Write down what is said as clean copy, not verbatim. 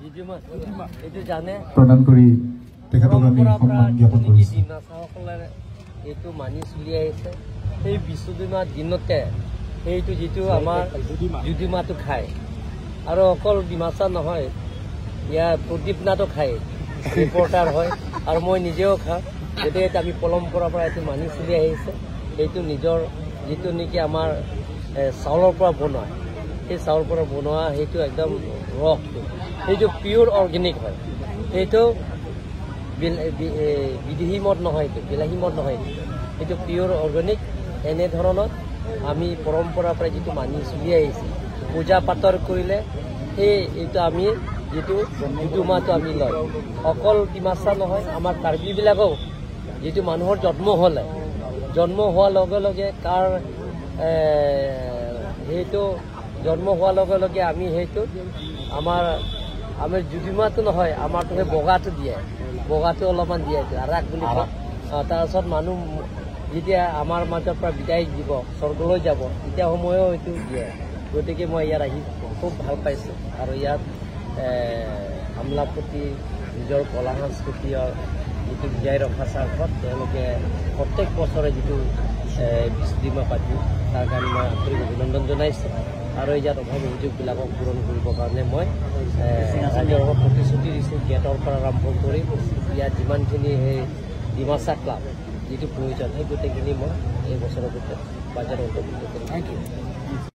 এইটো জানে প্ৰদান কৰি তেখেতক আমি সন্মান জ্ঞাপন কৰিছোঁ। ডিমাচাসকলে এইটো মানি চলি আহিছে। সেই বিশ্বদিমা দিনতে সেইটো যিটো আমাৰ জুদিমাটো খায় আৰু অকল ডিমাচা নহয়, ইয়াৰ প্ৰদীপ নাথো খায়, ৰিপৰ্টাৰ হয় আৰু মই নিজেও খাওঁ। গতিকে আমি পৰম্পৰাৰ পৰা এইটো মানি চলি আহিছে। এইটো নিজৰ যিটো নেকি আমাৰ চাউলৰ পৰা বনোৱা, সেই চাউলৰ পৰা বনোৱা সেইটো একদম ৰসটো, সেইটো পিয়ৰ অৰ্গেনিক হয়। সেইটো বিদেশী মদ নহয়, এইটো বিলাহী মদ নহয়, এইটো পিয়ৰ অৰ্গেনিক। এনেধৰণৰ আমি পৰম্পৰাৰ পৰা যিটো মানি চলি আহিছে, পূজা পাতল কৰিলে এইটো আমি যিটো জুদুমাটো আমি লয়। অকল ডিমাচা নহয়, আমাৰ কাৰ্বিবিলাকেও যিটো মানুহৰ জন্ম হোৱাৰ লগে লগে কাৰ সেইটো জন্ম হোৱাৰ লগে লগে আমি সেইটো আমাৰ জুদিমাটো নহয়, আমাৰতো সেই বগাটো দিয়ে, বগাটো অলপমান দিয়ে ৰাগ বুলি কয়। তাৰপিছত মানুহ যেতিয়া আমাৰ মাজৰ পৰা বিদায় দিব, স্বৰ্গলৈ যাব, তেতিয়া সময়ো এইটো দিয়ে। গতিকে মই ইয়াত আহি খুব ভাল পাইছোঁ আৰু ইয়াত আমোলাপট্টি নিজৰ কলা সংস্কৃতিৰ যিটো জীয়াই ৰখা স্বাৰ্থত তেওঁলোকে প্ৰত্যেক বছৰে যিটো বিশ্বদিমা পাতি, তাৰ কাৰণে মই আন্তৰিক অভিনন্দন জনাইছোঁ। আৰু ইয়াত অভাৱ অভিযোগবিলাকক পূৰণ কৰিবৰ কাৰণে মই ৰাইজৰ লগত প্ৰতিশ্ৰুতি দিছোঁ। গেটৰ পৰা আৰম্ভ কৰি ইয়াত যিমানখিনি সেই ডিমাচা ক্লাব যিটো প্ৰয়োজন, সেই গোটেইখিনি মই এই বছৰৰ ভিতৰত বাজেট অন্তৰ্ভুক্ত কৰিম। Thank U.